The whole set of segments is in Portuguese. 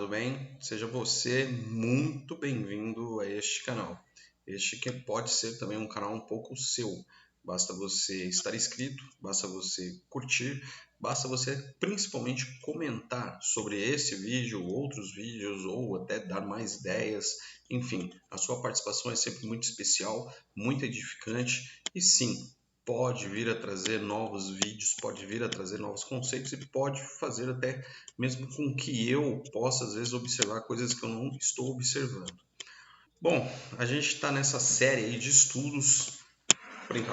tudo bem? Seja você muito bem-vindo a este canal. Este que pode ser também um canal um pouco seu. Basta você estar inscrito, basta você curtir, basta você principalmente comentar sobre esse vídeo, outros vídeos ou até dar mais ideias. Enfim, a sua participação é sempre muito especial, muito edificante e sim, pode vir a trazer novos vídeos, pode vir a trazer novos conceitos e pode fazer até mesmo com que eu possa às vezes observar coisas que eu não estou observando. Bom, a gente está nessa série aí de estudos,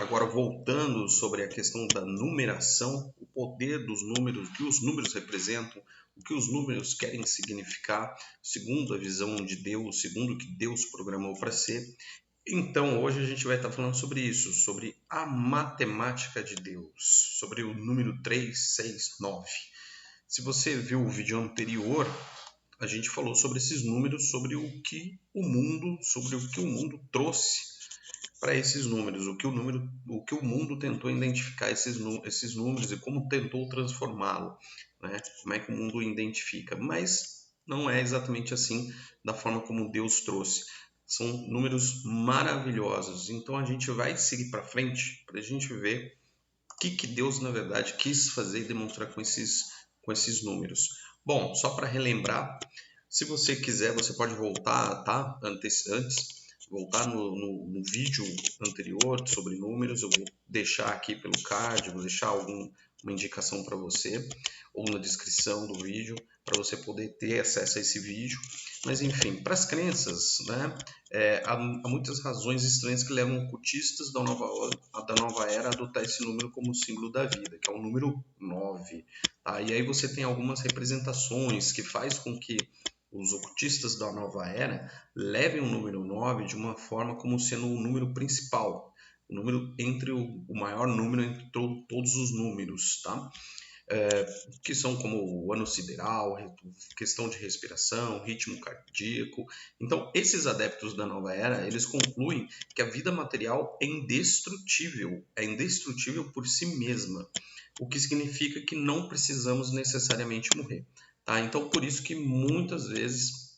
agora voltando sobre a questão da numeração, o poder dos números, o que os números representam, o que os números querem significar, segundo a visão de Deus, segundo o que Deus programou para ser. Então, hoje a gente vai estar falando sobre isso, sobre a matemática de Deus, sobre o número 3, 6, 9. Se você viu o vídeo anterior, a gente falou sobre esses números, sobre o que o mundo trouxe para esses números, o que o mundo tentou identificar esses números e como tentou transformá-lo, né? Como é que o mundo identifica, mas não é exatamente assim da forma como Deus trouxe. São números maravilhosos, então a gente vai seguir para frente para a gente ver o que Deus na verdade quis fazer e demonstrar com esses números. Bom, só para relembrar, se você quiser, você pode voltar, tá? Antes, voltar no vídeo anterior sobre números. Eu vou deixar aqui pelo card, vou deixar uma indicação para você, ou na descrição do vídeo, para você poder ter acesso a esse vídeo. Mas enfim, para as crenças, né, há muitas razões estranhas que levam cultistas da nova era a adotar esse número como símbolo da vida, que é o número 9. Tá? E aí você tem algumas representações que faz com que os ocultistas da nova era levem o número 9 de uma forma como sendo o número principal, o número entre o maior número entre todos os números, tá? Que são como o ano sideral, questão de respiração, ritmo cardíaco. Então, esses adeptos da nova era, eles concluem que a vida material é indestrutível por si mesma, o que significa que não precisamos necessariamente morrer. Tá? Então, por isso que muitas vezes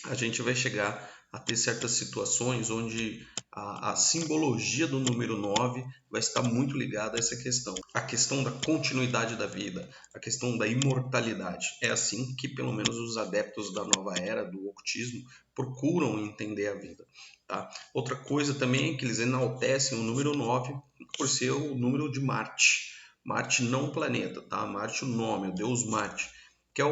a gente vai chegar a ter certas situações onde a simbologia do número 9 vai estar muito ligada a essa questão. A questão da continuidade da vida, a questão da imortalidade. É assim que, pelo menos, os adeptos da nova era, do ocultismo, procuram entender a vida. Tá? Outra coisa também é que eles enaltecem o número 9 por ser o número de Marte. Marte não o planeta, tá? Marte o nome, o deus Marte, que é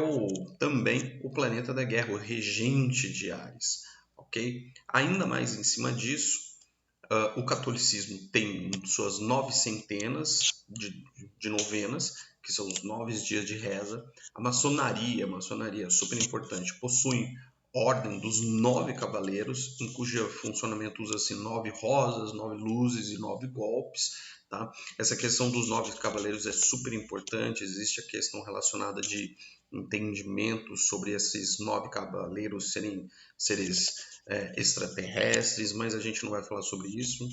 também o planeta da guerra, o regente de Ares. Ok? Ainda mais em cima disso, o catolicismo tem suas 9 centenas de novenas, que são os 9 dias de reza. A maçonaria super importante, possui ordem dos 9 cavaleiros, em cujo funcionamento usa-se 9 rosas, 9 luzes e 9 golpes. Tá? Essa questão dos 9 cavaleiros é super importante, existe a questão relacionada de entendimento sobre esses 9 cavaleiros serem seres extraterrestres, mas a gente não vai falar sobre isso.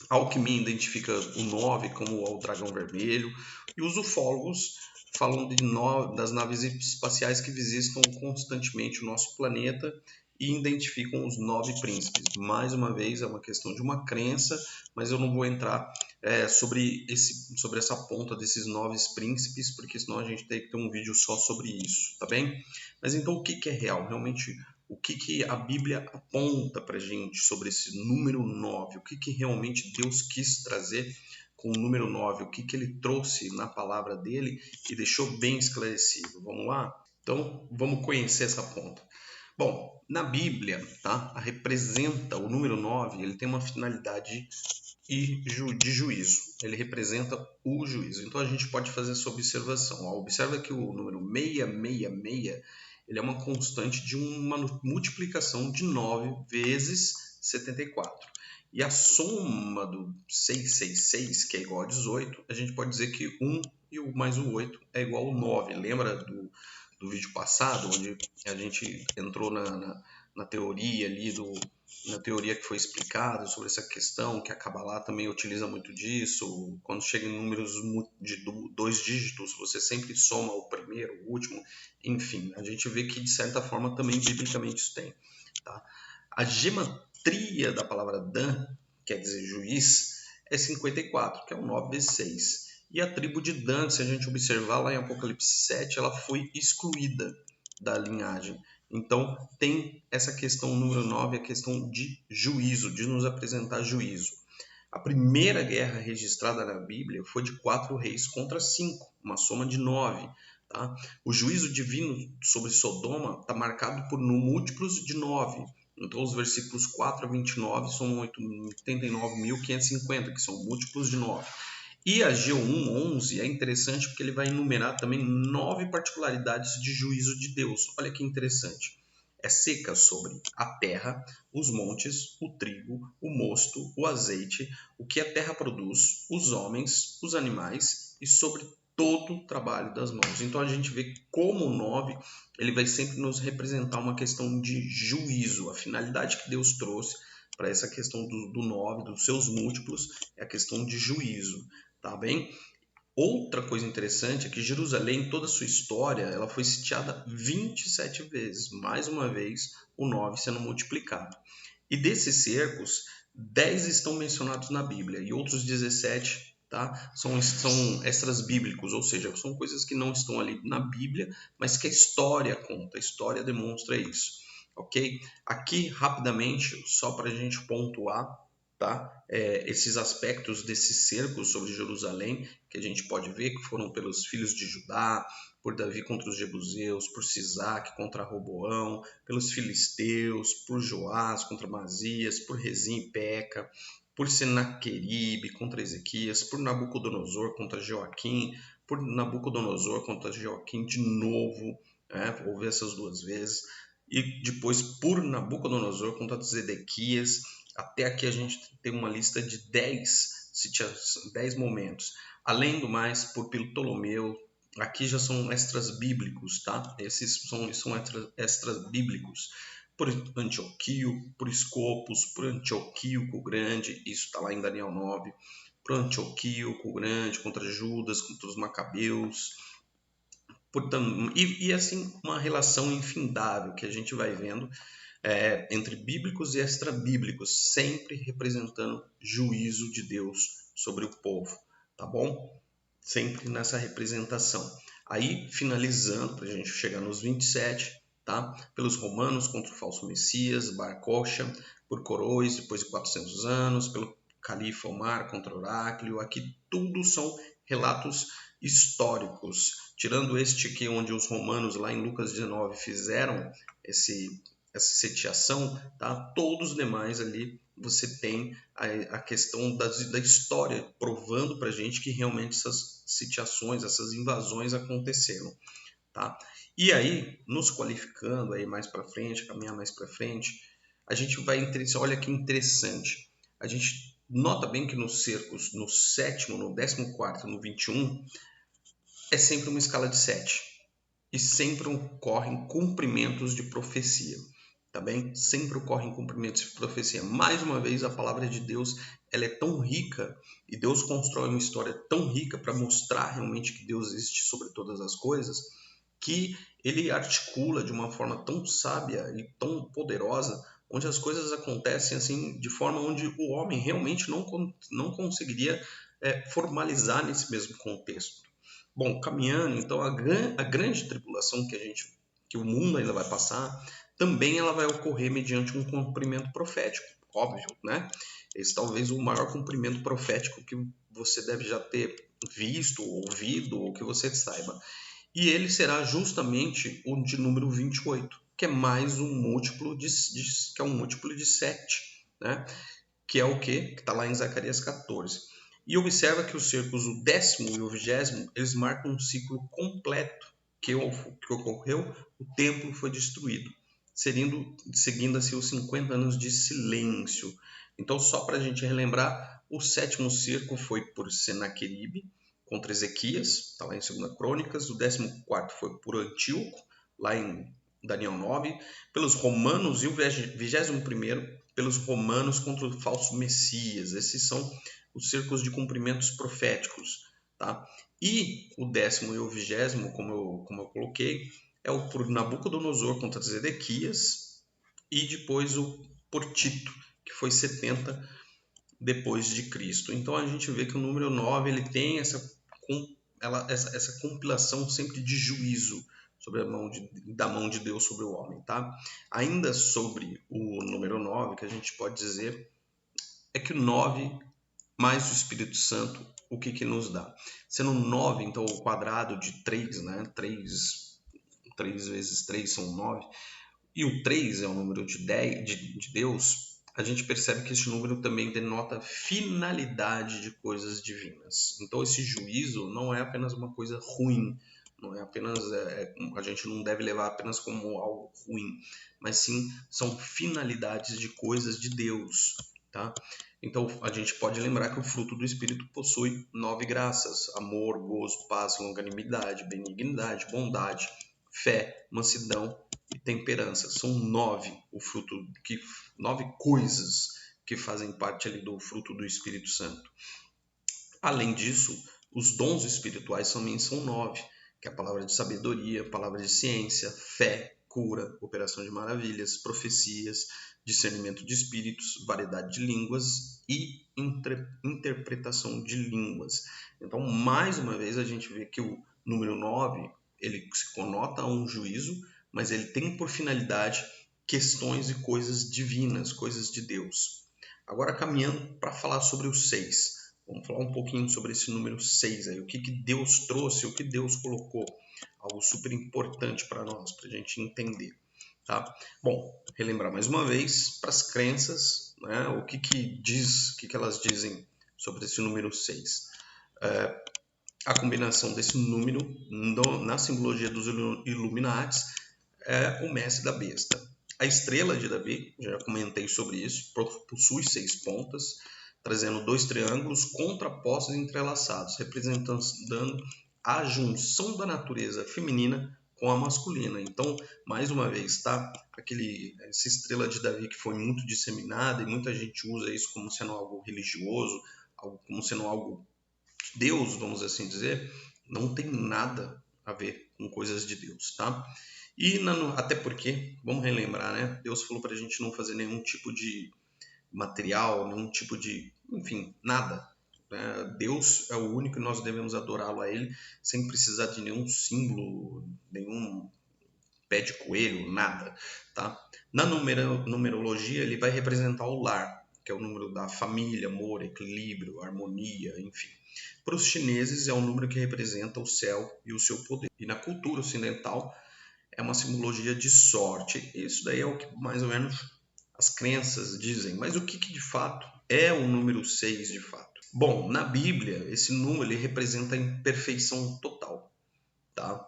A alquimia identifica o 9 como o dragão vermelho, e os ufólogos falam das naves espaciais que visitam constantemente o nosso planeta e identificam os 9 príncipes. Mais uma vez, é uma questão de uma crença, mas eu não vou entrar sobre essa ponta desses 9 príncipes, porque senão a gente tem que ter um vídeo só sobre isso, tá bem? Mas então o que é real? Realmente, o que a Bíblia aponta para a gente sobre esse número 9? O que realmente Deus quis trazer com o número 9? O que ele trouxe na palavra dele e deixou bem esclarecido? Vamos lá? Então, vamos conhecer essa ponta. Bom, na Bíblia, tá, representa o número 9, ele tem uma finalidade de juízo. Ele representa o juízo. Então, a gente pode fazer essa observação. Observa que o número 666 ele é uma constante de uma multiplicação de 9 vezes 74. E a soma do 666, que é igual a 18, a gente pode dizer que 1 e o mais o 8 é igual a 9. Lembra do vídeo passado, onde a gente entrou na teoria ali na teoria que foi explicada sobre essa questão, que a Kabbalah também utiliza muito disso. Quando chega em números de 2 dígitos, você sempre soma o primeiro, o último, enfim, a gente vê que de certa forma também biblicamente isso tem, tá? A gematria da palavra Dan, quer dizer juiz, é 54, que é o 9 vezes 6. E a tribo de Dan, se a gente observar lá em Apocalipse 7, ela foi excluída da linhagem. Então, tem essa questão número 9, a questão de juízo, de nos apresentar juízo. A primeira guerra registrada na Bíblia foi de 4 reis contra 5, uma soma de 9. Tá? O juízo divino sobre Sodoma está marcado por múltiplos de 9. Então, os versículos 4 a 29 são 89.550, que são múltiplos de 9. E a G1:11 é interessante porque ele vai enumerar também 9 particularidades de juízo de Deus. Olha que interessante. É seca sobre a terra, os montes, o trigo, o mosto, o azeite, o que a terra produz, os homens, os animais e sobre todo o trabalho das mãos. Então a gente vê como o 9 ele vai sempre nos representar uma questão de juízo. A finalidade que Deus trouxe para essa questão do 9, dos seus múltiplos, é a questão de juízo. Tá bem? Outra coisa interessante é que Jerusalém, toda a sua história, ela foi sitiada 27 vezes, mais uma vez o 9 sendo multiplicado. E desses cercos, 10 estão mencionados na Bíblia e outros 17 tá? são extras bíblicos, ou seja, são coisas que não estão ali na Bíblia, mas que a história conta, a história demonstra isso. Ok? Aqui, rapidamente, só para a gente pontuar, tá? Esses aspectos desses cercos sobre Jerusalém, que a gente pode ver que foram pelos filhos de Judá, por Davi contra os jebuseus, por Sisaque contra Roboão, pelos filisteus, por Joás contra Amazias, por Rezim e Peca, por Senaqueribe contra Ezequias, por Nabucodonosor contra Joaquim, por Nabucodonosor contra Joaquim de novo, houve essas 2 vezes, e depois por Nabucodonosor contra Zedequias. Até aqui a gente tem uma lista de 10 momentos. Além do mais, por Ptolomeu, aqui já são extras bíblicos, tá? Esses são extras bíblicos. Por Antioquio, por Escopos, por Antioquíaco Grande, isso está lá em Daniel 9. Por Antioquíaco Grande, contra Judas, contra os Macabeus. E assim, uma relação infindável que a gente vai vendo entre bíblicos e extra-bíblicos, sempre representando juízo de Deus sobre o povo, tá bom? Sempre nessa representação. Aí, finalizando, para a gente chegar nos 27, tá? Pelos romanos contra o falso Messias, Bar Kokhba, por Corois, depois de 400 anos, pelo califa Omar contra Oráclio, aqui tudo são relatos históricos, tirando este aqui onde os romanos lá em Lucas 19 fizeram essa sitiação, tá? Todos os demais ali você tem a questão da história provando para a gente que realmente essas sitiações, essas invasões aconteceram, tá? E aí, nos qualificando aí mais para frente, caminhar mais para frente, a gente vai interessar. Olha que interessante. A gente nota bem que nos cercos, no 7º, no 14º, no 21, é sempre uma escala de 7. E sempre ocorrem cumprimentos de profecia. Tá bem? Sempre ocorrem cumprimentos de profecia. Mais uma vez, a palavra de Deus ela é tão rica e Deus constrói uma história tão rica para mostrar realmente que Deus existe sobre todas as coisas, que ele articula de uma forma tão sábia e tão poderosa, onde as coisas acontecem assim de forma onde o homem realmente não conseguiria formalizar nesse mesmo contexto. Bom, caminhando, então a grande tribulação que o mundo ainda vai passar, também ela vai ocorrer mediante um cumprimento profético, óbvio, né? Esse talvez o maior cumprimento profético que você deve já ter visto, ouvido, ou que você saiba. E ele será justamente o de número 28, que é mais um múltiplo que é um múltiplo de 7, né? Que é o quê? Que está lá em Zacarias 14. E observa que os cercos, o 10º e o 20º, eles marcam um ciclo completo que ocorreu, o templo foi destruído, seguindo assim os 50 anos de silêncio. Então, só para a gente relembrar, o 7º cerco foi por Senaqueribe contra Ezequias, está lá em 2 Crônicas, o 14º foi por Antíoco, lá em Daniel 9, pelos romanos, e o 21º pelos romanos contra o falso Messias. Esses são os círculos de cumprimentos proféticos, tá? E o 10º e o 20º, como eu coloquei, é o por Nabucodonosor contra Zedequias, e depois o por Tito, que foi 70 depois de Cristo. Então a gente vê que o número 9 ele tem essa compilação sempre de juízo sobre da mão de Deus sobre o homem, tá? Ainda sobre o número 9, que a gente pode dizer é que o 9 mais o Espírito Santo, o que nos dá? Sendo 9, então o quadrado de 3, né? 3 vezes 3 são 9, e o 3 é o número de Deus, a gente percebe que esse número também denota finalidade de coisas divinas. Então esse juízo não é apenas uma coisa ruim, não é apenas a gente não deve levar apenas como algo ruim, mas sim são finalidades de coisas de Deus, tá? Então a gente pode lembrar que o fruto do Espírito possui 9 graças: amor, gozo, paz, longanimidade, benignidade, bondade, fé, mansidão e temperança. São 9 o fruto 9 coisas que fazem parte ali do fruto do Espírito Santo. Além disso, os dons espirituais também são 9, que é a palavra de sabedoria, a palavra de ciência, fé, cura, operação de maravilhas, profecias, discernimento de espíritos, variedade de línguas e interpretação de línguas. Então, mais uma vez, a gente vê que o número 9, ele se conota a um juízo, mas ele tem por finalidade questões e coisas divinas, coisas de Deus. Agora, caminhando para falar sobre o 6. Vamos falar um pouquinho sobre esse número 6 aí, o que Deus trouxe, o que Deus colocou, algo super importante para nós, para a gente entender, tá? Bom, relembrar mais uma vez para as crenças, né, o que elas dizem sobre esse número 6. A combinação desse número na simbologia dos Illuminatis é o mestre da besta. A estrela de Davi, já comentei sobre isso, possui 6 pontas, trazendo 2 triângulos contrapostos e entrelaçados, representando a junção da natureza feminina com a masculina. Então, mais uma vez, tá? Essa estrela de Davi que foi muito disseminada e muita gente usa isso como sendo algo religioso, como sendo algo de Deus, vamos assim dizer, não tem nada a ver com coisas de Deus, tá? E até porque, vamos relembrar, né? Deus falou para a gente não fazer nenhum tipo de material, nenhum tipo de, enfim, nada. Deus é o único que nós devemos adorá-lo a Ele sem precisar de nenhum símbolo, nenhum pé de coelho, nada, tá? Na numerologia ele vai representar o lar, que é o número da família, amor, equilíbrio, harmonia, enfim. Para os chineses é o número que representa o céu e o seu poder. E na cultura ocidental é uma simbologia de sorte. Isso daí é o que mais ou menos as crenças dizem. Mas o que de fato é o número 6 de fato? Bom, na Bíblia, esse número ele representa a imperfeição total, tá?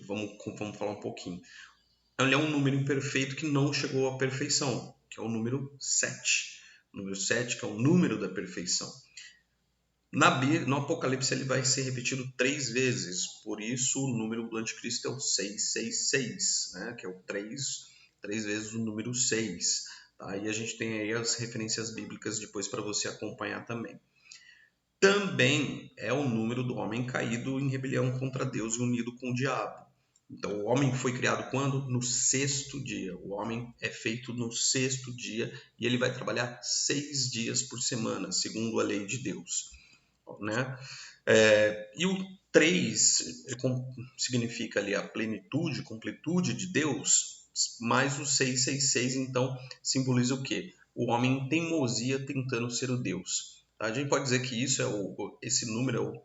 Vamos falar um pouquinho. Ele é um número imperfeito que não chegou à perfeição, que é o número 7. O número 7, que é o número da perfeição. No Apocalipse ele vai ser repetido 3 vezes, por isso o número do anticristo é o 666, né? Que é o 3 vezes o número 6. Tá? E a gente tem aí as referências bíblicas depois para você acompanhar também. Também é o número do homem caído em rebelião contra Deus e unido com o diabo. Então, o homem foi criado quando? No 6º dia. O homem é feito no 6º dia e ele vai trabalhar 6 dias por semana, segundo a lei de Deus. Né? E o 3 significa ali a plenitude, completude de Deus, mais o 666, então, simboliza o quê? O homem em teimosia tentando ser o Deus. Tá? A gente pode dizer que isso esse número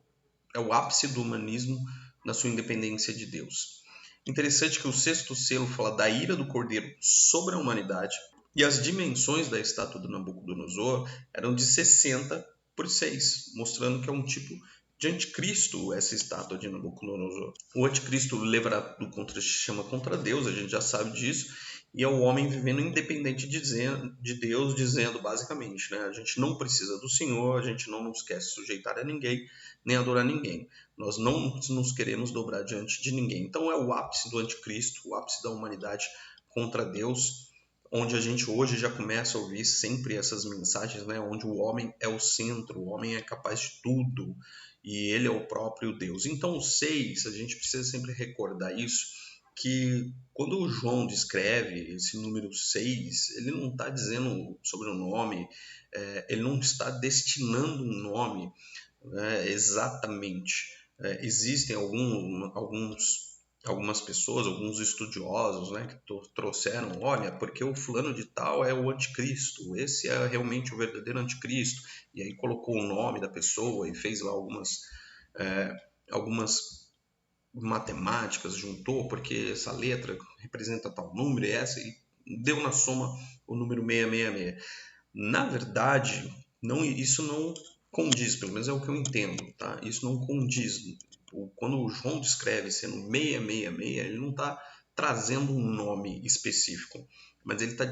é o ápice do humanismo na sua independência de Deus. Interessante que o 6º selo fala da ira do Cordeiro sobre a humanidade e as dimensões da estátua do Nabucodonosor eram de 60 por 6, mostrando que é um tipo de anticristo essa estátua de Nabucodonosor. O anticristo levado chama contra Deus, a gente já sabe disso, e é o homem vivendo independente de Deus, dizendo basicamente, né? A gente não precisa do Senhor, a gente não nos quer sujeitar a ninguém, nem adorar ninguém. Nós não nos queremos dobrar diante de ninguém. Então é o ápice do anticristo, o ápice da humanidade contra Deus, onde a gente hoje já começa a ouvir sempre essas mensagens, né? Onde o homem é o centro, o homem é capaz de tudo e ele é o próprio Deus. Então o 6, a gente precisa sempre recordar isso, que quando o João descreve esse número 6, ele não está dizendo sobre o nome, ele não está destinando um nome, né, exatamente. Existem algumas pessoas, alguns estudiosos, né, que trouxeram, olha, porque o fulano de tal é o anticristo, esse é realmente o verdadeiro anticristo, e aí colocou o nome da pessoa e fez lá algumas matemáticas, juntou, porque essa letra representa tal número e essa, e deu na soma o número 666. Na verdade, isso não condiz, pelo menos é o que eu entendo, tá? Isso não condiz. Quando o João descreve sendo 666, ele não está trazendo um nome específico, mas ele está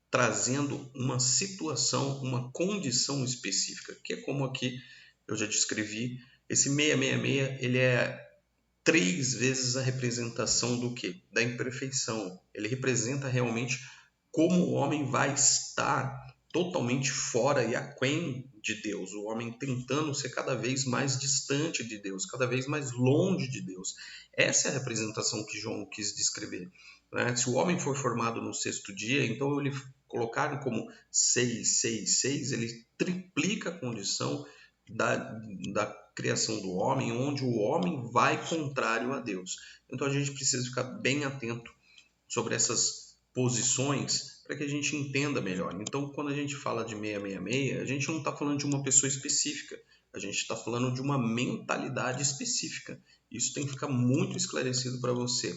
trazendo uma situação, uma condição específica, que é como aqui eu já descrevi. Esse 666, ele é 3 vezes a representação do quê? Da imperfeição. Ele representa realmente como o homem vai estar totalmente fora e aquém de Deus, o homem tentando ser cada vez mais distante de Deus, cada vez mais longe de Deus. Essa é a representação que João quis descrever, né? Se o homem for formado no 6º dia, então ele colocar como 666, ele triplica a condição da criação do homem, onde o homem vai contrário a Deus. Então a gente precisa ficar bem atento sobre essas posições para que a gente entenda melhor. Então, quando a gente fala de 666, a gente não está falando de uma pessoa específica, a gente está falando de uma mentalidade específica. Isso tem que ficar muito esclarecido para você,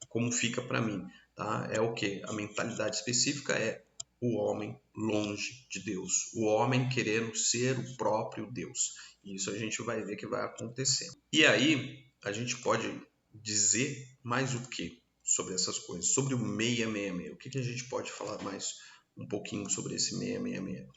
como fica para mim. Tá? É o que? A mentalidade específica é o homem longe de Deus, o homem querendo ser o próprio Deus. Isso a gente vai ver que vai acontecer. E aí, a gente pode dizer mais o que sobre essas coisas? Sobre o 666. O que a gente pode falar mais um pouquinho sobre esse 666?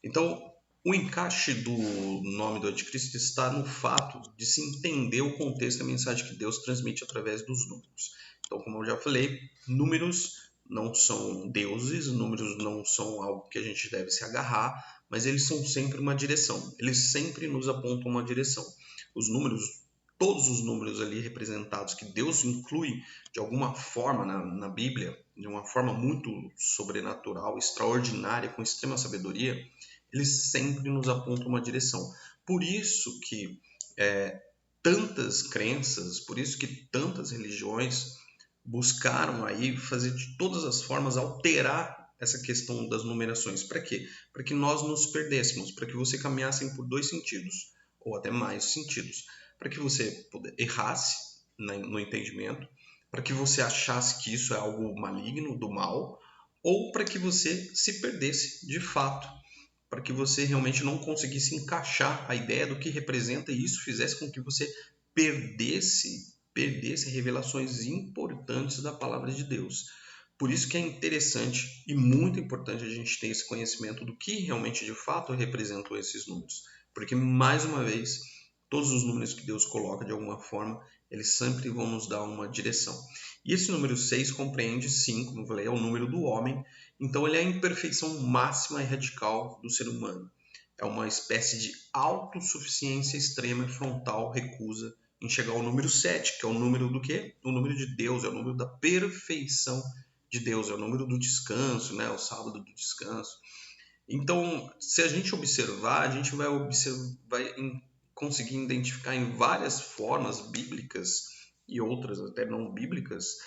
Então, o encaixe do nome do anticristo está no fato de se entender o contexto da mensagem que Deus transmite através dos números. Então, como eu já falei, números não são deuses, números não são algo que a gente deve se agarrar, mas eles são sempre uma direção, eles sempre nos apontam uma direção. Os números, todos os números ali representados que Deus inclui de alguma forma na Bíblia, de uma forma muito sobrenatural, extraordinária, com extrema sabedoria, eles sempre nos apontam uma direção. Por isso que tantas crenças, por isso que tantas religiões buscaram aí fazer de todas as formas alterar essa questão das numerações. Para quê? Para que nós nos perdêssemos, para que você caminhasse por 2 sentidos, ou até mais sentidos. Para que você errasse no entendimento, para que você achasse que isso é algo maligno, do mal, ou para que você se perdesse de fato, para que você realmente não conseguisse encaixar a ideia do que representa e isso fizesse com que você perdesse revelações importantes da palavra de Deus. Por isso que é interessante e muito importante a gente ter esse conhecimento do que realmente de fato representam esses números. Porque, mais uma vez, todos os números que Deus coloca de alguma forma, eles sempre vão nos dar uma direção. E esse número 6 compreende, sim, como eu falei, é o número do homem. Então ele é a imperfeição máxima e radical do ser humano. É uma espécie de autossuficiência extrema e frontal recusa em chegar ao número 7, que é o número do quê? O número de Deus, é o número da perfeição de Deus, é o número do descanso, né? O sábado do descanso. Então, se a gente observar, a gente vai conseguir identificar em várias formas bíblicas e outras até não bíblicas,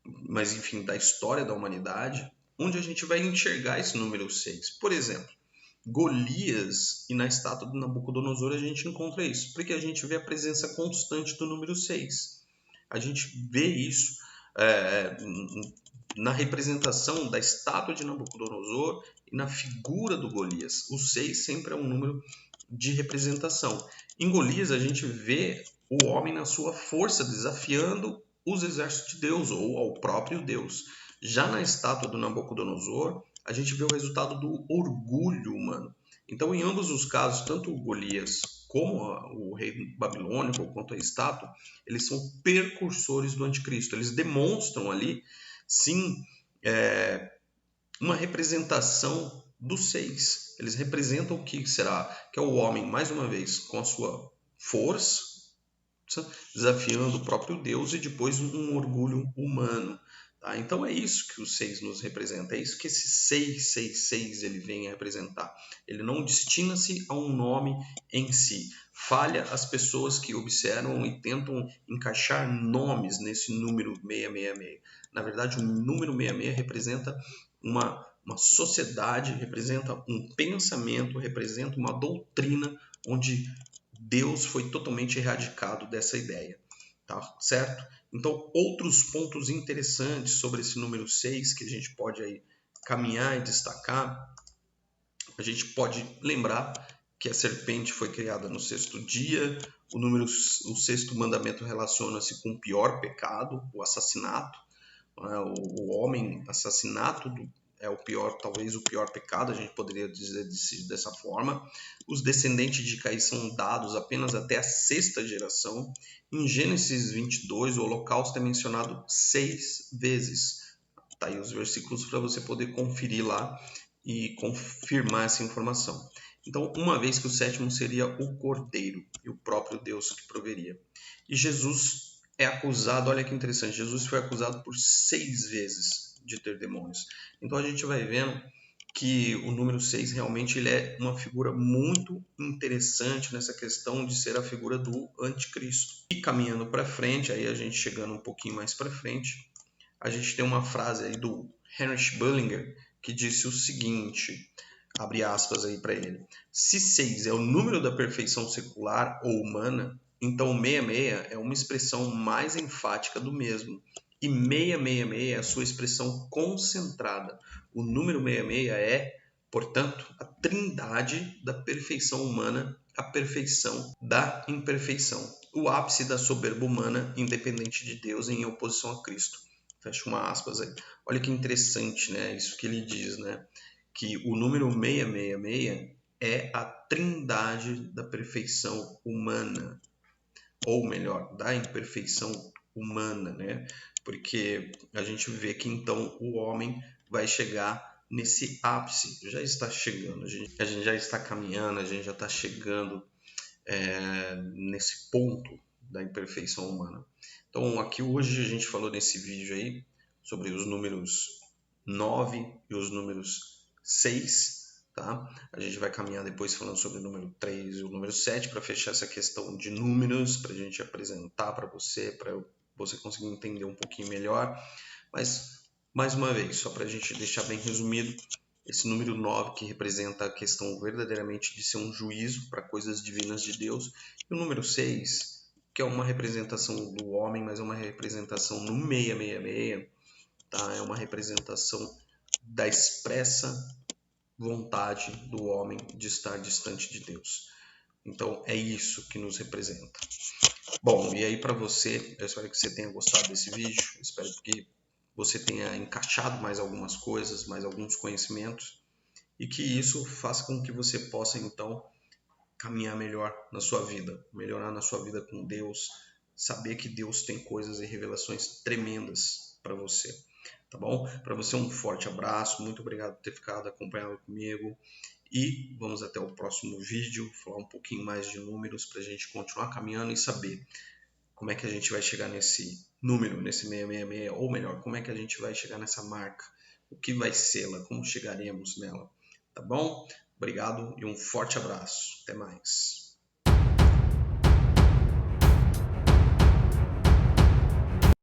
mas enfim, da história da humanidade, onde a gente vai enxergar esse número 6. Por exemplo, Golias e na estátua do Nabucodonosor a gente encontra isso, porque a gente vê a presença constante do número 6. A gente vê isso na representação da estátua de Nabucodonosor e na figura do Golias. O 6 sempre é um número de representação. Em Golias a gente vê o homem na sua força desafiando os exércitos de Deus ou ao próprio Deus. Já na estátua do Nabucodonosor, a gente vê o resultado do orgulho humano. Então, em ambos os casos, tanto o Golias como o rei babilônico, quanto a estátua, eles são precursores do anticristo. Eles demonstram ali, sim, uma representação dos 6. Eles representam o que será? Que é o homem, mais uma vez, com a sua força, desafiando o próprio Deus, e depois um orgulho humano. Tá? Então é isso que o 6 nos representa, é isso que esse 666 ele vem a representar. Ele não destina-se a um nome em si. Falha as pessoas que observam e tentam encaixar nomes nesse número 666. Na verdade, o número 66 representa uma sociedade, representa um pensamento, representa uma doutrina onde Deus foi totalmente erradicado dessa ideia, tá certo? Então, outros pontos interessantes sobre esse número 6 que a gente pode aí caminhar e destacar, a gente pode lembrar que a serpente foi criada no 6º dia, o 6º mandamento relaciona-se com o pior pecado, o assassinato, o homem, assassinato é o pior, talvez o pior pecado, a gente poderia dizer dessa forma. Os descendentes de Caim são dados apenas até a 6ª geração. Em Gênesis 22, o holocausto é mencionado 6 vezes. Tá aí os versículos para você poder conferir lá e confirmar essa informação. Então, uma vez que o 7º seria o Cordeiro e o próprio Deus que proveria. E Jesus é acusado, olha que interessante, Jesus foi acusado por 6 vezes de ter demônios. Então a gente vai vendo que o número 6 realmente ele é uma figura muito interessante nessa questão de ser a figura do anticristo. E caminhando para frente, aí a gente chegando um pouquinho mais para frente, a gente tem uma frase aí do Heinrich Bullinger que disse o seguinte, abre aspas aí para ele: se 6 é o número da perfeição secular ou humana, então 666 é uma expressão mais enfática do mesmo. E 666 é a sua expressão concentrada. O número 666 é, portanto, a trindade da perfeição humana, a perfeição da imperfeição. O ápice da soberba humana, independente de Deus, em oposição a Cristo. Fecha uma aspas aí. Olha que interessante, né? Isso que ele diz, né? Que o número 666 é a trindade da perfeição humana, ou melhor, da imperfeição humana, né? Porque a gente vê que então o homem vai chegar nesse ápice, já está chegando, a gente já está caminhando, a gente já está chegando nesse ponto da imperfeição humana. Então aqui hoje a gente falou nesse vídeo aí sobre os números 9 e os números 6, tá? A gente vai caminhar depois falando sobre o número 3 e o número 7 para fechar essa questão de números, para a gente apresentar para você conseguir entender um pouquinho melhor. Mas, mais uma vez, só para a gente deixar bem resumido, esse número 9 que representa a questão verdadeiramente de ser um juízo para coisas divinas de Deus, e o número 6, que é uma representação do homem, mas é uma representação no 666, tá? É uma representação da expressa vontade do homem de estar distante de Deus. Então é isso que nos representa. Bom, e aí para você, eu espero que você tenha gostado desse vídeo, eu espero que você tenha encaixado mais algumas coisas, mais alguns conhecimentos, e que isso faça com que você possa então caminhar melhor na sua vida, melhorar na sua vida com Deus, saber que Deus tem coisas e revelações tremendas para você. Tá bom? Para você um forte abraço, muito obrigado por ter ficado acompanhado comigo e vamos até o próximo vídeo, falar um pouquinho mais de números para a gente continuar caminhando e saber como é que a gente vai chegar nesse número, nesse 666, ou melhor, como é que a gente vai chegar nessa marca, o que vai ser-la, como chegaremos nela, tá bom? Obrigado e um forte abraço, até mais.